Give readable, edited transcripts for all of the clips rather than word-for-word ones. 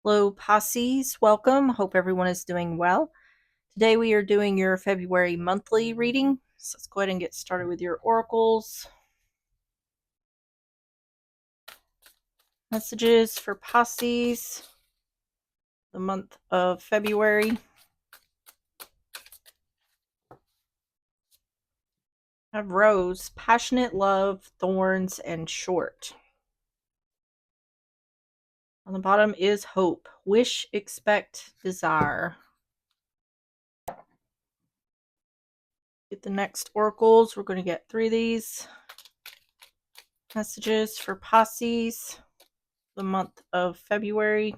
Hello, Pisces. Welcome. Hope everyone is doing well. Today we are doing your February monthly reading. So let's go ahead and get started with your oracles. Messages for Pisces, the month of February. I have Rose, passionate love, thorns, and short. On the bottom is Hope, wish, expect, desire. Get the next oracles. We're going to get 3 of these. Messages for Pisces, the month of February.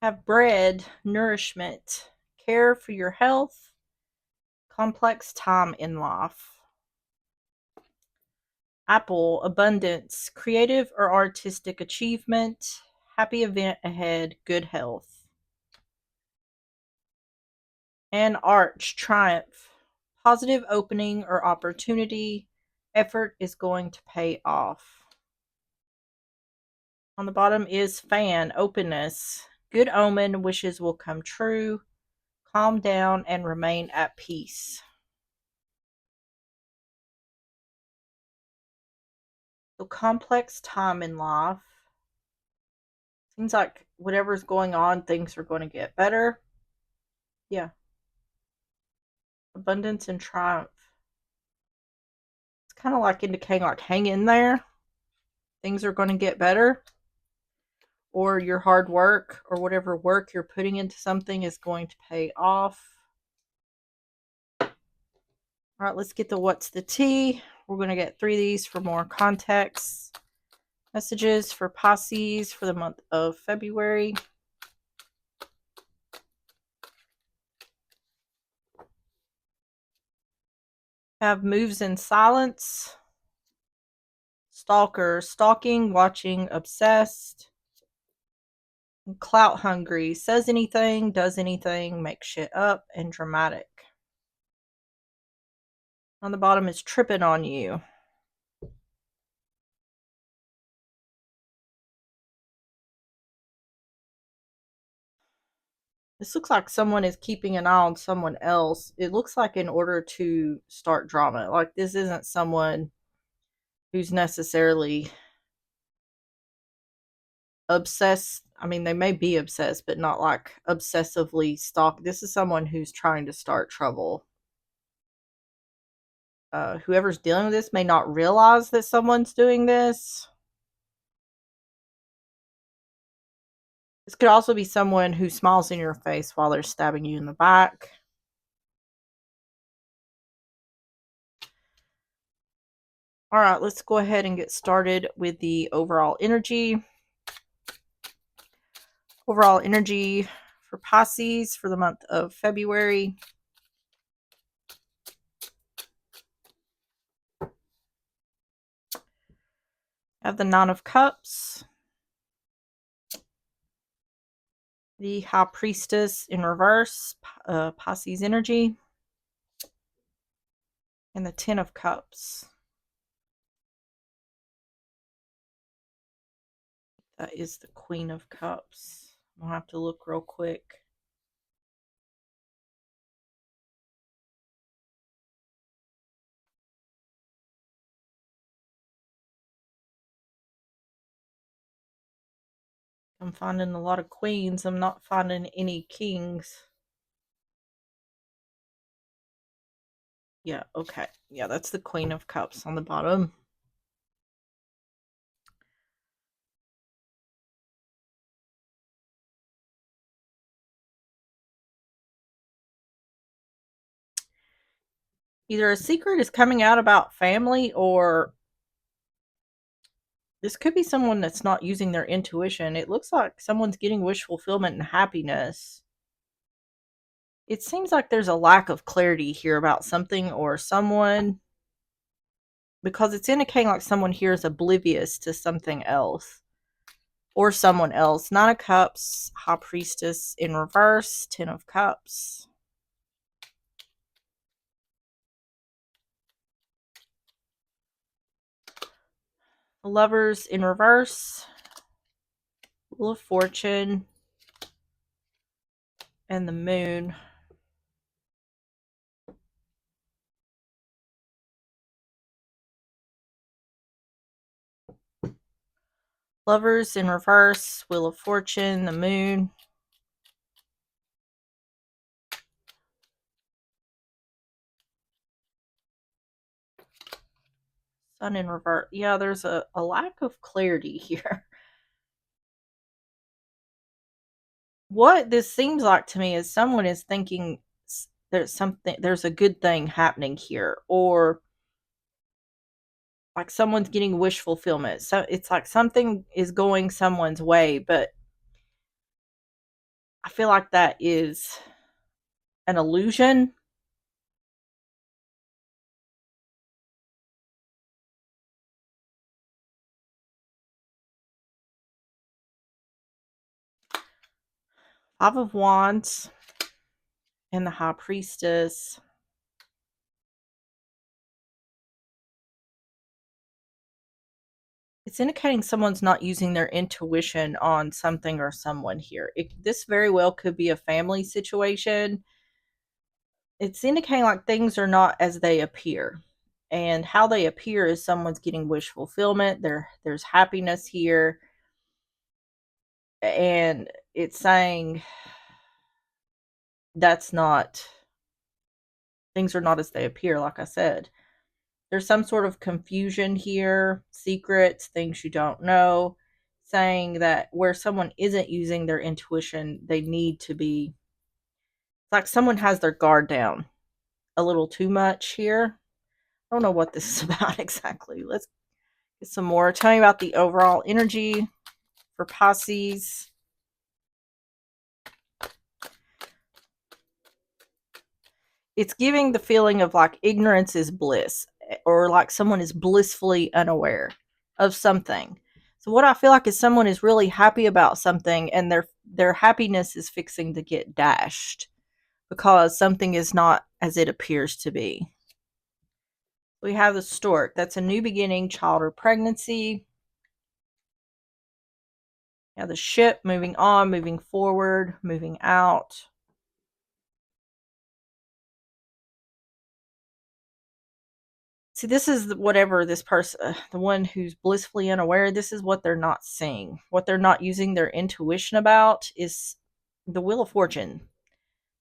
Have bread, nourishment, care for your health, complex time in life. Apple, abundance, creative or artistic achievement, happy event ahead, good health. And Arch, triumph, positive opening or opportunity, effort is going to pay off. On the bottom is Fan, openness, good omen, wishes will come true, calm down and remain at peace. So complex time in life. Seems like whatever's going on, things are going to get better. Yeah. Abundance and triumph. It's kind of like indicating like hang in there. Things are going to get better. Or your hard work or whatever work you're putting into something is going to pay off. All right, let's get the what's the tea. We're going to get 3 of these for more context. Messages for Pisces for the month of February. Have moves in silence. Stalker, stalking, watching, obsessed. Clout hungry, says anything, does anything, makes shit up, and dramatic. On the bottom is tripping on you. This looks like someone is keeping an eye on someone else. It looks like in order to start drama. Like this isn't someone who's necessarily obsessed. I mean, they may be obsessed, but not like obsessively stalk. This is someone who's trying to start trouble. Whoever's dealing with this may not realize that someone's doing this. This could also be someone who smiles in your face while they're stabbing you in the back. All right, let's go ahead and get started with the overall energy. Overall energy for Pisces for the month of February. I have the Nine of Cups, the High Priestess in reverse, Pisces energy, and the Ten of Cups. That is the Queen of Cups. I'll have to look real quick. I'm finding a lot of queens. I'm not finding any kings. Yeah, okay. Yeah, that's the Queen of Cups on the bottom. Either a secret is coming out about family, or this could be someone that's not using their intuition. It looks like someone's getting wish fulfillment and happiness. It seems like there's a lack of clarity here about something or someone, because it's indicating like someone here is oblivious to something else or someone else. Nine of Cups, High Priestess in reverse, Ten of Cups. Lovers in reverse, Wheel of Fortune, and the Moon. Lovers in reverse, Wheel of Fortune, the Moon. Sun in reverse. Yeah, there's a lack of clarity here. What this seems like to me is someone is thinking there's a good thing happening here, or like someone's getting wish fulfillment. So it's like something is going someone's way, but I feel like that is an illusion. Five of Wands and the High Priestess. It's indicating someone's not using their intuition on something or someone here. This very well could be a family situation. It's indicating like things are not as they appear. And how they appear is someone's getting wish fulfillment. There's happiness here. And it's saying that's not, things are not as they appear, like I said. There's some sort of confusion here, secrets, things you don't know, saying that where someone isn't using their intuition, they need to be. It's like someone has their guard down a little too much here. I don't know what this is about exactly. Let's get some more. Tell me about the overall energy for Pisces. It's giving the feeling of like ignorance is bliss, or like someone is blissfully unaware of something. So what I feel like is someone is really happy about something, and their happiness is fixing to get dashed because something is not as it appears to be. We have the Stork. That's a new beginning, child or pregnancy. Yeah, the Ship, moving on, moving forward, moving out. See, this is whatever this person, the one who's blissfully unaware, this is what they're not seeing. What they're not using their intuition about is the Wheel of Fortune.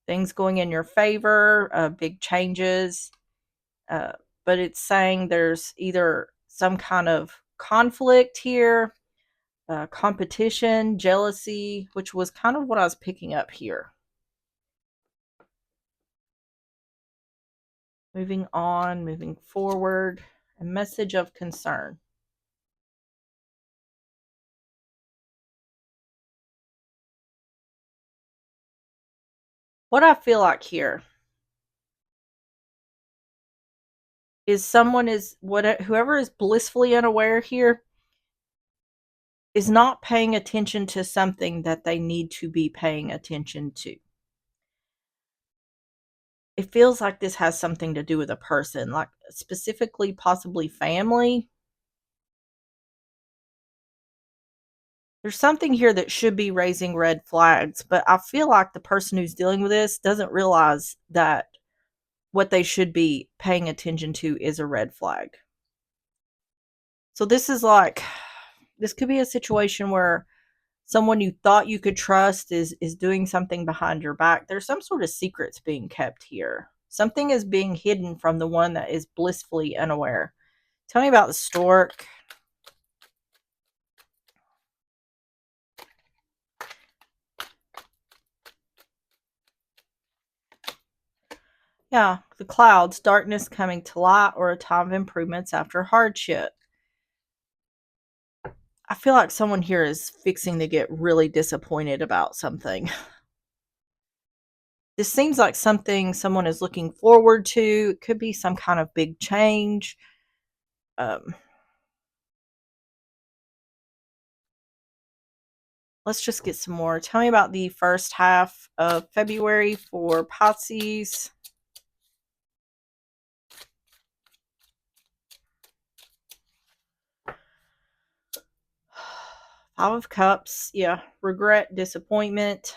Things going in your favor, big changes. Uh, but it's saying there's either some kind of conflict here, competition, jealousy, which was kind of what I was picking up here. Moving on, moving forward, a message of concern. What I feel like here is someone is whoever is blissfully unaware here is not paying attention to something that they need to be paying attention to. It feels like this has something to do with a person, like specifically possibly family. There's something here that should be raising red flags, but I feel like the person who's dealing with this doesn't realize that what they should be paying attention to is a red flag. So this is like, this could be a situation where someone you thought you could trust is doing something behind your back. There's some sort of secrets being kept here. Something is being hidden from the one that is blissfully unaware. Tell me about the Stork. Yeah, the clouds, darkness coming to light, or a time of improvements after hardship. I feel like someone here is fixing to get really disappointed about something. This seems like something someone is looking forward to. It could be some kind of big change. Let's just get some more. Tell me about the first half of February for Pisces. Five of Cups, yeah, regret, disappointment.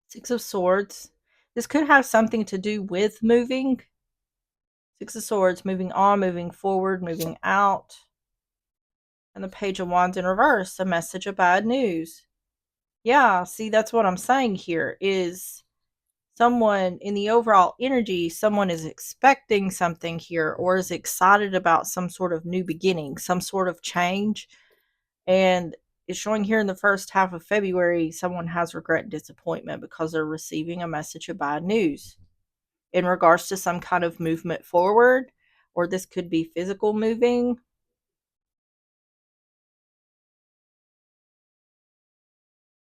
Six of Swords. This could have something to do with moving. Six of Swords, moving on, moving forward, moving out. And the Page of Wands in reverse, a message of bad news. Yeah, see, that's what I'm saying here is someone in the overall energy, someone is expecting something here or is excited about some sort of new beginning, some sort of change. And it's showing here in the first half of February, someone has regret and disappointment because they're receiving a message of bad news in regards to some kind of movement forward, or this could be physical moving.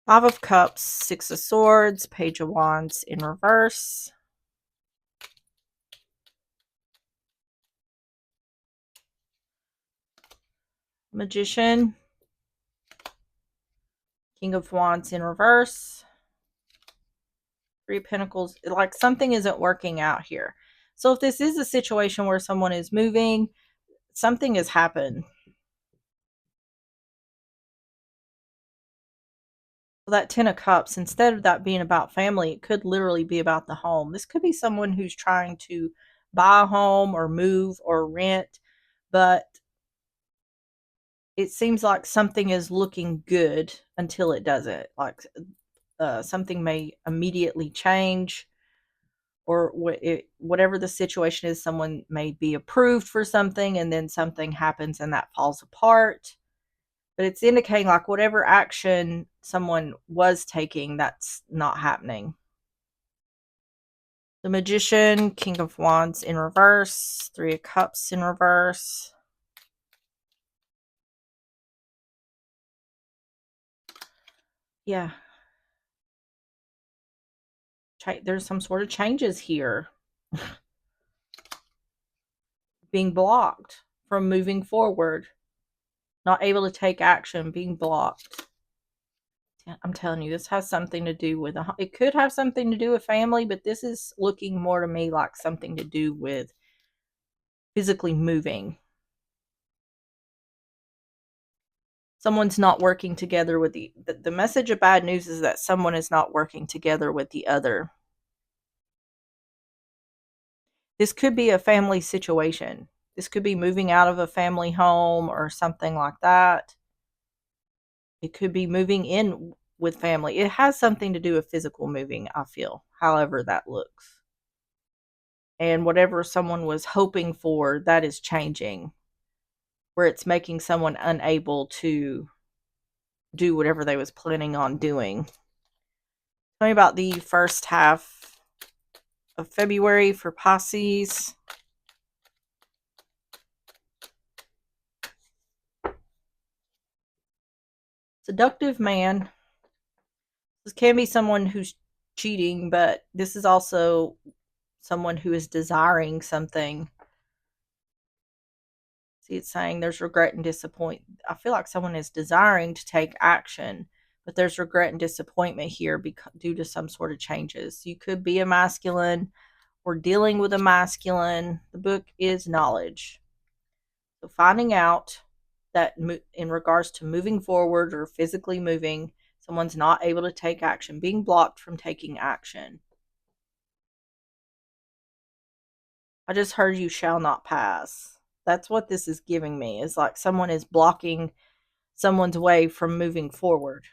Five of Cups, Six of Swords, Page of Wands in reverse. Magician, King of Wands in reverse. Three of Pentacles, like something isn't working out here. So if this is a situation where someone is moving, something has happened. So that Ten of Cups, instead of that being about family, it could literally be about the home. This could be someone who's trying to buy a home or move or rent, but it seems like something is looking good until it doesn't. Like something may immediately change, or whatever the situation is, someone may be approved for something and then something happens and that falls apart. But it's indicating like whatever action someone was taking, that's not happening. The Magician, King of Wands in reverse, Three of Cups in reverse. Yeah. There's some sort of changes here. Being blocked from moving forward. Not able to take action, being blocked. I'm telling you, this has something to do with it could have something to do with family, but this is looking more to me like something to do with physically moving. Someone's not working together with the message of bad news is that someone is not working together with the other. This could be a family situation. This could be moving out of a family home or something like that. It could be moving in with family. It has something to do with physical moving, I feel, however that looks. And whatever someone was hoping for, that is changing, where it's making someone unable to do whatever they was planning on doing. Tell me about the first half of February for Pisces. Seductive man. This can be someone who's cheating, but this is also someone who is desiring something. See, it's saying there's regret and disappointment. I feel like someone is desiring to take action, but there's regret and disappointment here due to some sort of changes. You could be a masculine or dealing with a masculine. The book is knowledge. So finding out that in regards to moving forward or physically moving, someone's not able to take action, being blocked from taking action. I just heard you shall not pass. That's what this is giving me, is like someone is blocking someone's way from moving forward.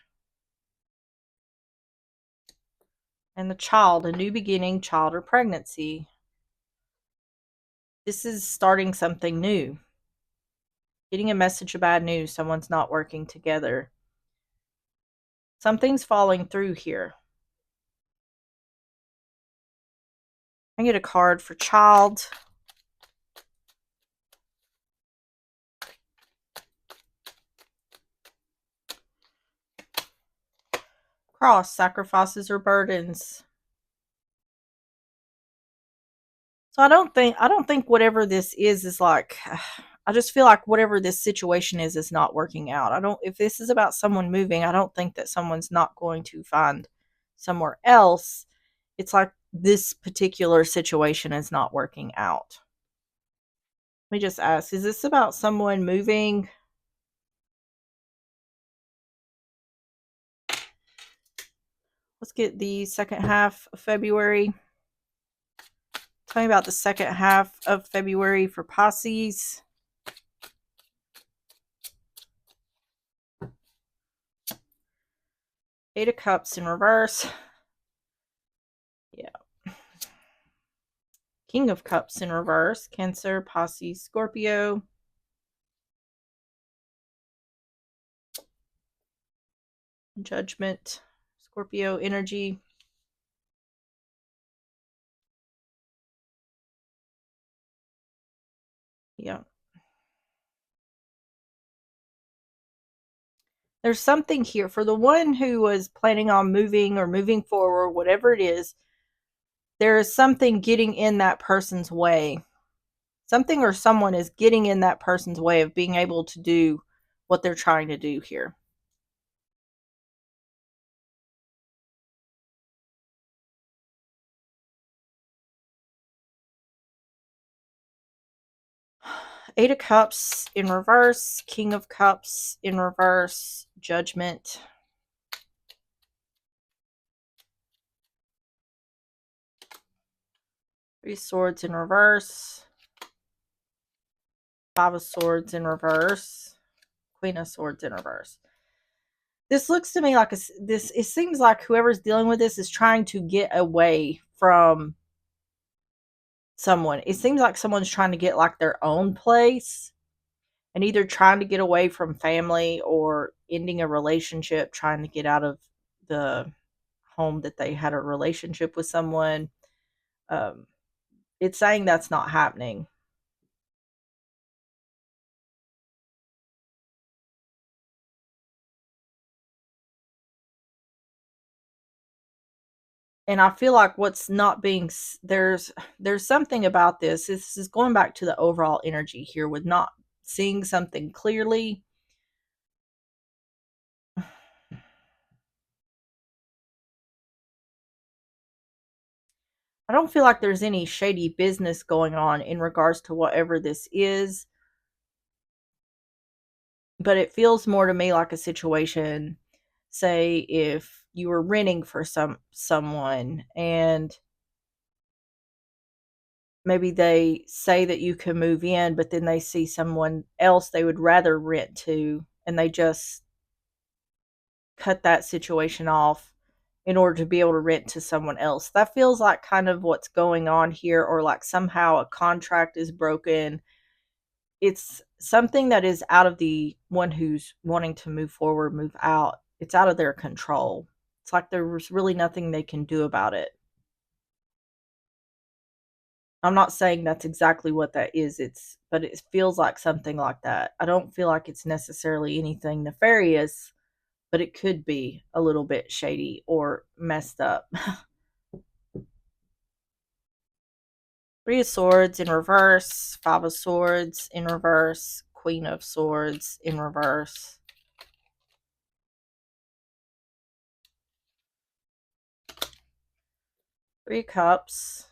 And the child, a new beginning, child or pregnancy. This is starting something new. Getting a message of bad news, someone's not working together. Something's falling through here. I get a card for child. Cross, sacrifices or burdens. So I don't think whatever this is like, I just feel like whatever this situation is not working out. If this is about someone moving, I don't think that someone's not going to find somewhere else. It's like this particular situation is not working out. Let me just ask, is this about someone moving? get the second half of February. Tell me about the second half of February for Pisces. Eight of Cups in reverse. Yeah. King of Cups in reverse. Cancer, Pisces, Scorpio. Judgment, Scorpio energy. Yeah. There's something here for the one who was planning on moving or moving forward, whatever it is. There is something getting in that person's way. Something or someone is getting in that person's way of being able to do what they're trying to do here. Eight of Cups in reverse, King of Cups in reverse, Judgment. Three of Swords in reverse, Five of Swords in reverse, Queen of Swords in reverse. This looks to me like it seems like whoever's dealing with this is trying to get away from someone. It seems like someone's trying to get like their own place and either trying to get away from family or ending a relationship, trying to get out of the home that they had a relationship with someone. It's saying that's not happening. And I feel like what's not being there's something about this. This is going back to the overall energy here with not seeing something clearly. I don't feel like there's any shady business going on in regards to whatever this is, but it feels more to me like a situation, say if you were renting for someone and maybe they say that you can move in, but then they see someone else they would rather rent to and they just cut that situation off in order to be able to rent to someone else. That feels like kind of what's going on here, or like somehow a contract is broken. It's something that is out of the one who's wanting to move forward, move out. It's out of their control. It's like there's really nothing they can do about it. I'm not saying that's exactly what that is. But it feels like something like that. I don't feel like it's necessarily anything nefarious, but it could be a little bit shady or messed up. Three of Swords in reverse, Five of Swords in reverse, Queen of Swords in reverse. Three of Cups,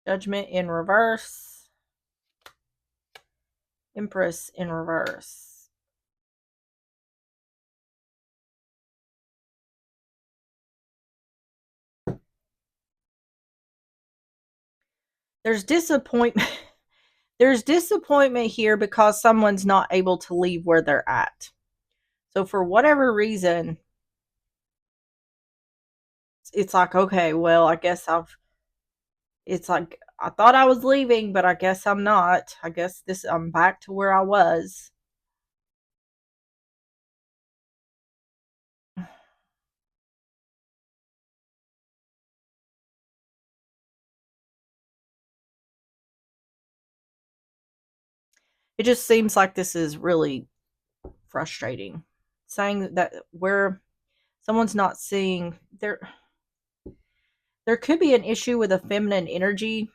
Judgment in reverse, Empress in reverse. There's disappointment. There's disappointment here because someone's not able to leave where they're at. So for whatever reason, it's like, okay, well, I guess it's like, I thought I was leaving, but I guess I'm not. I guess I'm back to where I was. It just seems like this is really frustrating. Saying that where someone's not seeing there could be an issue with a feminine energy.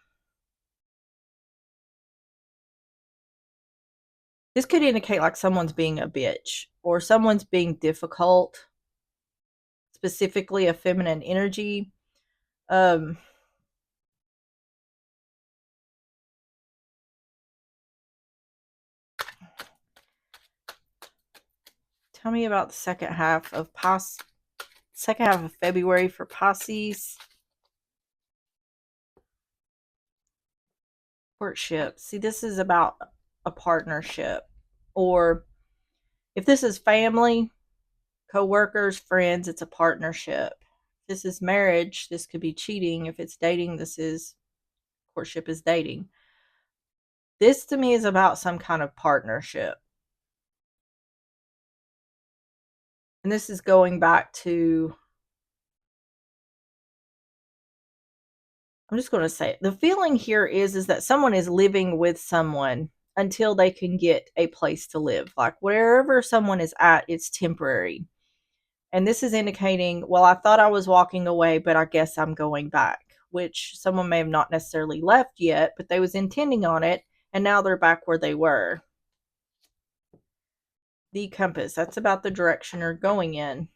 This could indicate like someone's being a bitch or someone's being difficult, specifically a feminine energy. Um Tell me about the second half of February for Pisces. Courtship. See, this is about a partnership. Or if this is family, co-workers, friends, it's a partnership. If this is marriage, this could be cheating. If it's dating, this is courtship is dating. This to me is about some kind of partnership. And this is going back to, I'm just going to say it. The feeling here is that someone is living with someone until they can get a place to live. Like wherever someone is at, it's temporary. And this is indicating, well, I thought I was walking away, but I guess I'm going back, which someone may have not necessarily left yet, but they was intending on it, and now they're back where they were. The compass, that's about the direction you're going in.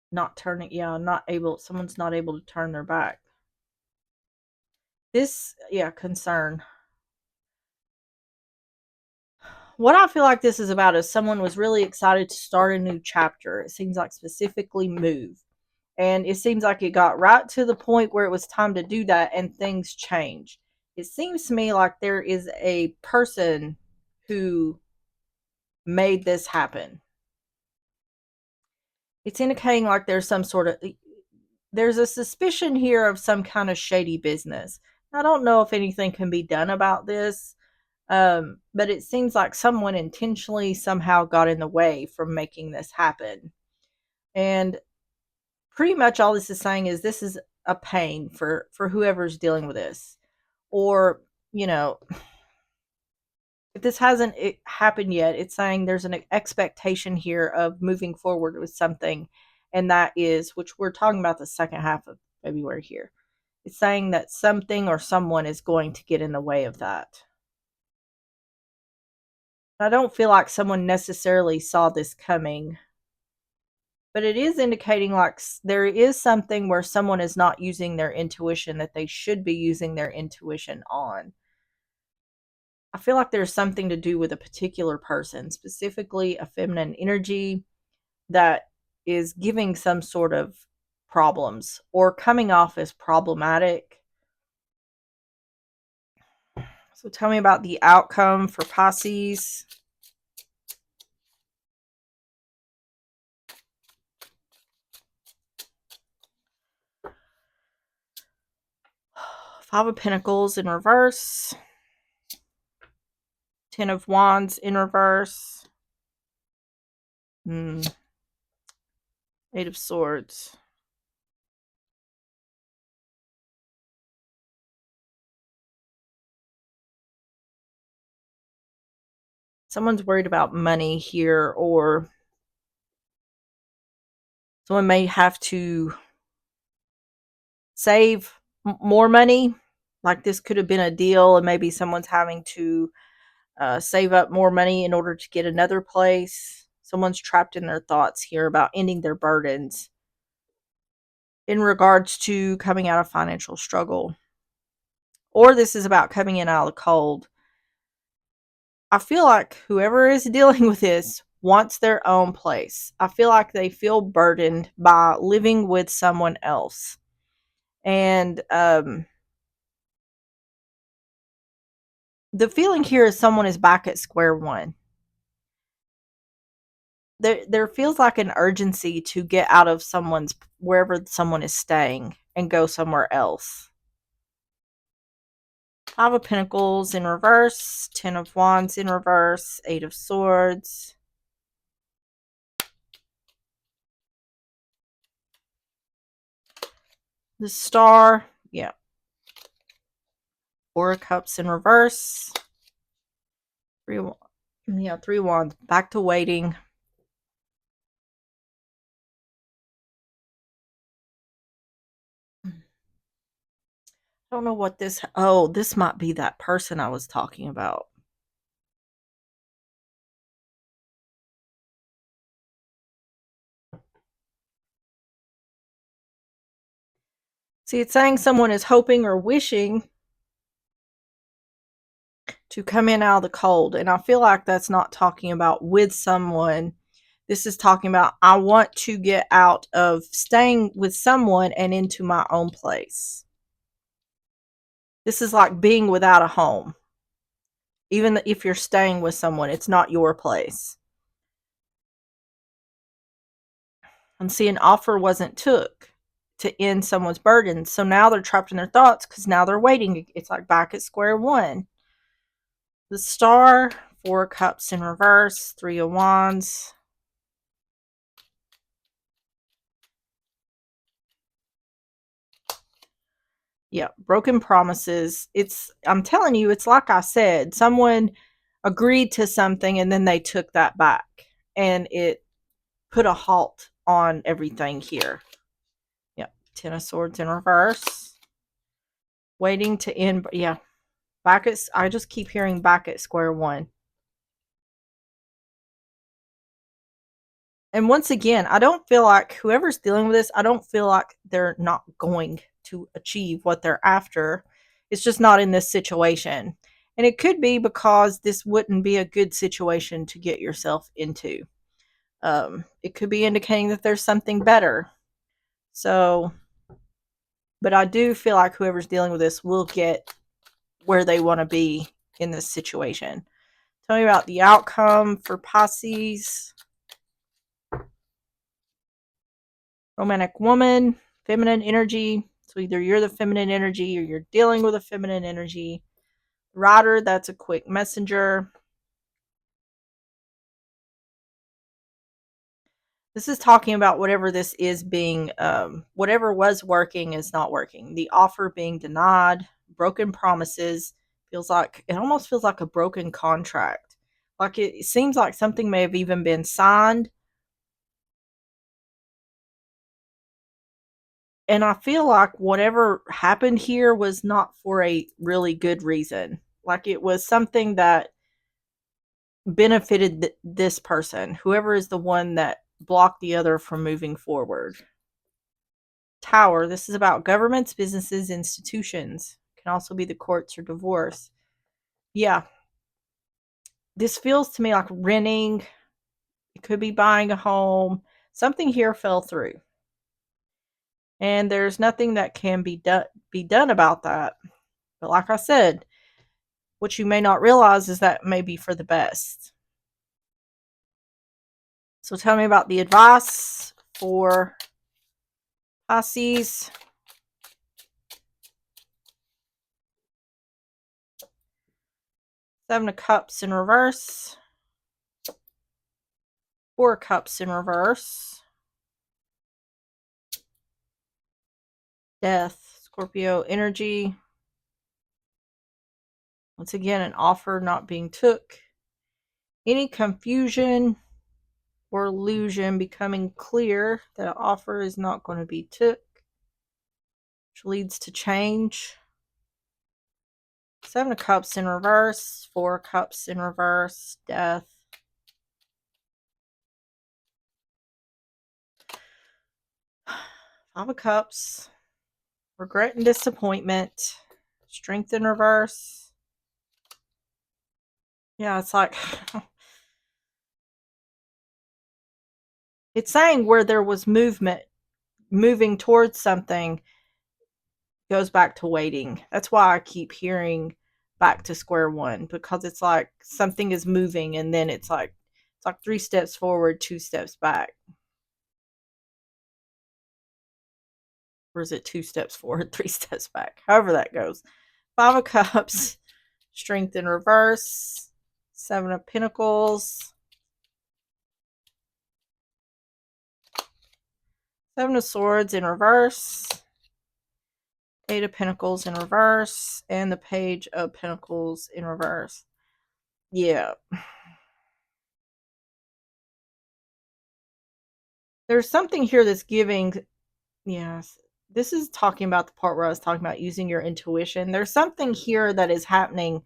Not turning, yeah, someone's not able to turn their back. This, yeah, concern. What I feel like this is about is someone was really excited to start a new chapter. It seems like specifically move. And it seems like it got right to the point where it was time to do that and things changed. It seems to me like there is a person who made this happen. It's indicating like there's a suspicion here of some kind of shady business. I don't know if anything can be done about this, but it seems like someone intentionally somehow got in the way from making this happen. And pretty much all this is saying is this is a pain for whoever's dealing with this. Or, you know, if this hasn't happened yet, it's saying there's an expectation here of moving forward with something, and that is, which we're talking about the second half of February here. It's saying that something or someone is going to get in the way of that. I don't feel like someone necessarily saw this coming, but it is indicating like there is something where someone is not using their intuition that they should be using their intuition on. I feel like there's something to do with a particular person, specifically a feminine energy that is giving some sort of problems or coming off as problematic. So tell me about the outcome for Pisces. Five of Pentacles in reverse. Ten of Wands in reverse. Eight of Swords. Someone's worried about money here, or someone may have to save more money. Like this could have been a deal, and maybe someone's having to save up more money in order to get another place. Someone's trapped in their thoughts here about ending their burdens in regards to coming out of financial struggle. Or this is about coming in out of the cold. I feel like whoever is dealing with this wants their own place. I feel like they feel burdened by living with someone else. And the feeling here is someone is back at square one. There feels like an urgency to get out of wherever someone is staying and go somewhere else. Five of Pentacles in reverse, Ten of Wands in reverse, Eight of Swords. The Star, yeah. Four of Cups in reverse. Three Wands, back to waiting. I don't know what this might be that person I was talking about. See, it's saying someone is hoping or wishing to come in out of the cold. And I feel like that's not talking about with someone. This is talking about I want to get out of staying with someone and into my own place. This is like being without a home. Even if you're staying with someone, it's not your place. And see, an offer wasn't took to end someone's burden. So now they're trapped in their thoughts because now they're waiting. It's like back at square one. The Star, 4 cups in reverse, 3 of Wands. Yeah, broken promises. I'm telling you, it's like I said, someone agreed to something and then they took that back. And it put a halt on everything here. Yep, 10 of Swords in reverse. Waiting to end. Yeah, I just keep hearing back at square one. And once again, I don't feel like whoever's dealing with this, I don't feel like they're not going to achieve what they're after. It's just not in this situation. And it could be because this wouldn't be a good situation to get yourself into. It could be indicating that there's something better. So, but I do feel like whoever's dealing with this will get where they want to be in this situation. Tell me about the outcome for Pisces. Romantic woman, feminine energy. So either you're the feminine energy or you're dealing with a feminine energy. Rider, that's a quick messenger. This is talking about whatever this is being, whatever was working is not working. The offer being denied, broken promises. It almost feels like a broken contract. Like it seems like something may have even been signed. And I feel like whatever happened here was not for a really good reason. Like it was something that benefited this person, whoever is the one that blocked the other from moving forward. Tower, this is about governments, businesses, institutions. Can also be the courts or divorce. Yeah. This feels to me like renting. It could be buying a home. Something here fell through. And there's nothing that can be done about that. But like I said, what you may not realize is that may be for the best. So tell me about the advice for Pisces. Seven of Cups in reverse. 4 cups in reverse. Death, Scorpio energy. Once again, an offer not being took. Any confusion or illusion becoming clear that an offer is not going to be took, which leads to change. 7 of Cups in reverse. 4 cups in reverse. Death. Five of Cups. Regret and disappointment. Strength in reverse. Yeah, it's like it's saying where there was movement, moving towards something goes back to waiting. That's why I keep hearing back to square one, because it's like something is moving and then it's like 3 steps forward, 2 steps back. Or is it 2 steps forward, 3 steps back? However that goes. 5 of Cups, Strength in reverse. 7 of Pentacles. 7 of Swords in reverse. 8 of Pentacles in reverse. And the Page of Pentacles in reverse. Yeah. There's something here that's giving. Yes. This is talking about the part where I was talking about using your intuition. There's something here that is happening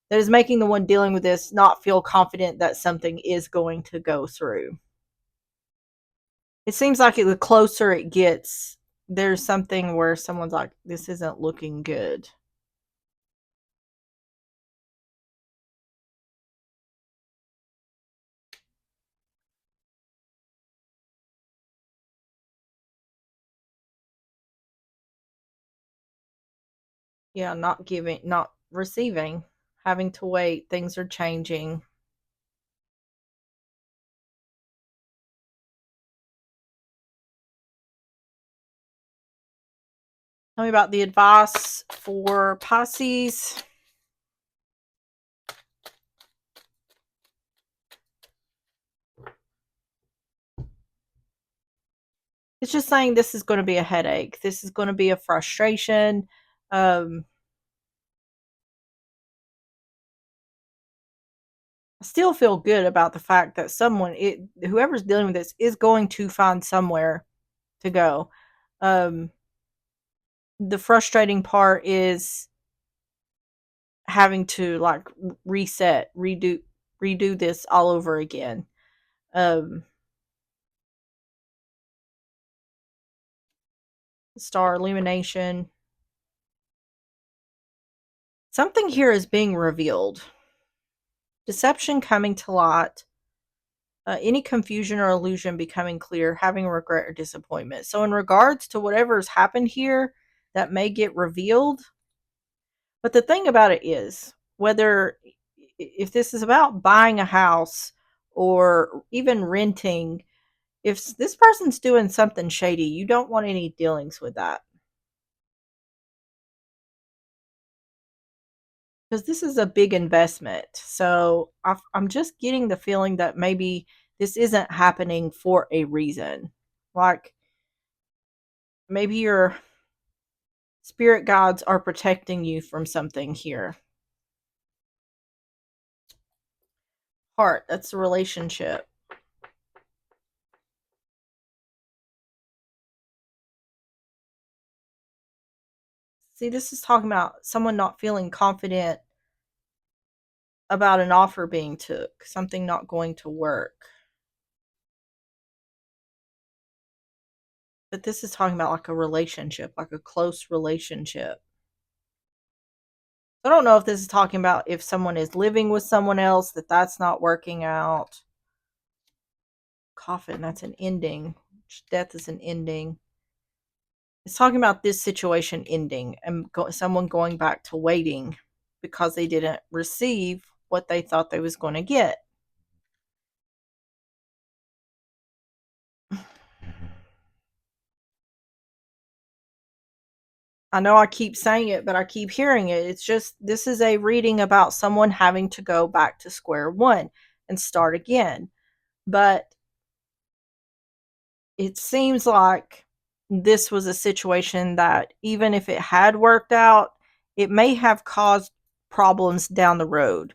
that is making the one dealing with this not feel confident that something is going to go through. It seems like the closer it gets, there's something where someone's like, this isn't looking good. Yeah, not giving, not receiving, having to wait. Things are changing. Tell me about the advice for Pisces. It's just saying this is going to be a headache. This is going to be a frustration. Um, I still feel good about the fact that whoever's dealing with this, is going to find somewhere to go. Um, the frustrating part is having to like reset, redo this all over again. Um, Star illumination. Something here is being revealed. Deception coming to light. Any confusion or illusion becoming clear, having regret or disappointment. So, in regards to whatever's happened here, that may get revealed. But the thing about it is, whether if this is about buying a house or even renting, if this person's doing something shady, you don't want any dealings with that. Because this is a big investment. So I'm just getting the feeling that maybe this isn't happening for a reason. Like maybe your spirit guides are protecting you from something here. Heart, that's a relationship. See, this is talking about someone not feeling confident about an offer being took, something not going to work. But this is talking about like a relationship, like a close relationship. I don't know if this is talking about if someone is living with someone else, that's not working out. Coffin, that's an ending. Death is an ending. It's talking about this situation ending and someone going back to waiting because they didn't receive what they thought they was going to get. I know I keep saying it, but I keep hearing it. It's just this is a reading about someone having to go back to square one and start again. But it seems like this was a situation that even if it had worked out, it may have caused problems down the road.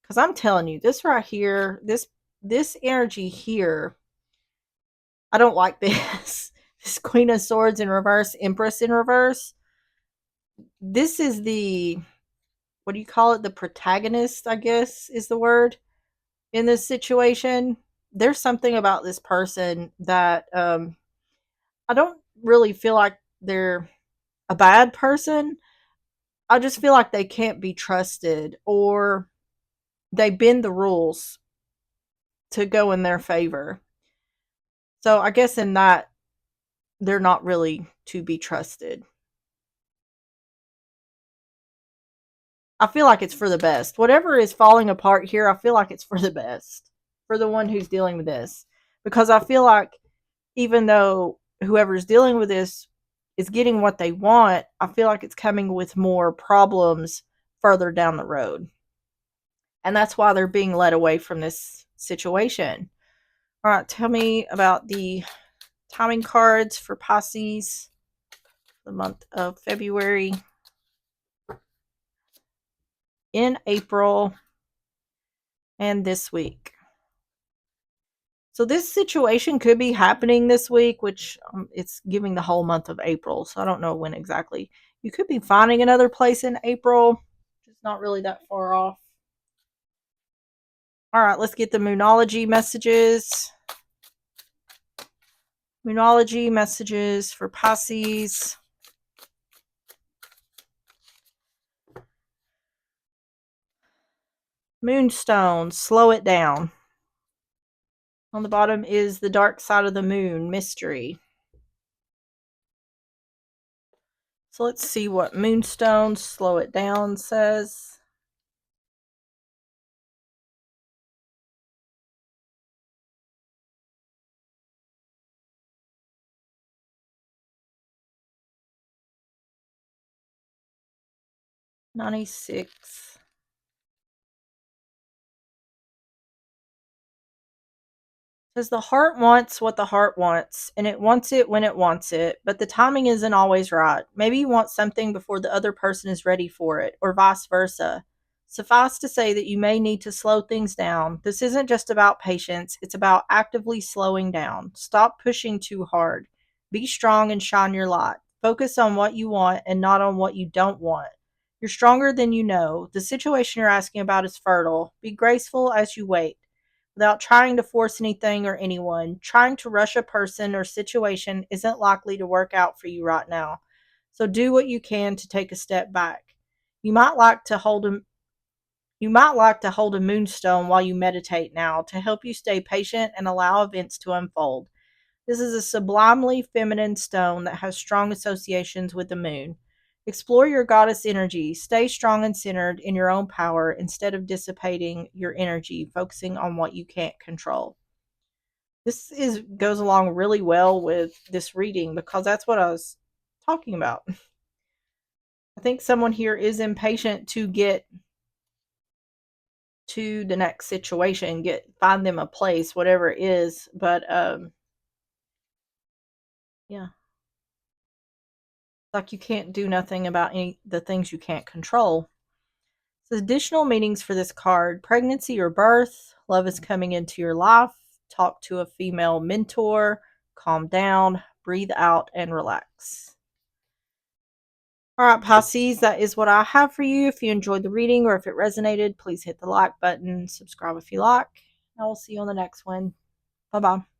Because I'm telling you, this right here, this energy here, I don't like this. This Queen of Swords in reverse, Empress in reverse. This is the, what do you call it? The protagonist, I guess is the word in this situation. There's something about this person that I don't really feel like they're a bad person. I just feel like they can't be trusted or they bend the rules to go in their favor. So I guess in that, they're not really to be trusted. I feel like it's for the best. Whatever is falling apart here, I feel like it's for the best for the one who's dealing with this. Because I feel like even though whoever's dealing with this is getting what they want, I feel like it's coming with more problems further down the road. And that's why they're being led away from this situation. All right, tell me about the timing cards for Pisces, the month of February, in April, and this week. So this situation could be happening this week, which it's giving the whole month of April. So I don't know when exactly. You could be finding another place in April. It's not really that far off. All right, let's get the Moonology messages. Moonology messages for Pisces. Moonstone, slow it down. On the bottom is the dark side of the moon, mystery. So let's see what Moonstone, slow it down says. $96. Says the heart wants what the heart wants, and it wants it when it wants it, but the timing isn't always right. Maybe you want something before the other person is ready for it, or vice versa. Suffice to say that you may need to slow things down. This isn't just about patience, it's about actively slowing down. Stop pushing too hard. Be strong and shine your light. Focus on what you want and not on what you don't want. You're stronger than you know. The situation you're asking about is fertile. Be graceful as you wait without trying to force anything or anyone. Trying to rush a person or situation isn't likely to work out for you right now. So do what you can to take a step back. You might like to hold a moonstone while you meditate now to help you stay patient and allow events to unfold. This is a sublimely feminine stone that has strong associations with the moon. Explore your goddess energy. Stay strong and centered in your own power instead of dissipating your energy, focusing on what you can't control. This is goes along really well with this reading because that's what I was talking about. I think someone here is impatient to get to the next situation, find them a place, whatever it is, but yeah. Like you can't do nothing about any the things you can't control. So additional meanings for this card: pregnancy or birth, love is coming into your life, talk to a female mentor, calm down, breathe out, and relax. All right, Pisces, that is what I have for you. If you enjoyed the reading or if it resonated, please hit the like button, subscribe if you like. I will see you on the next one. Bye bye.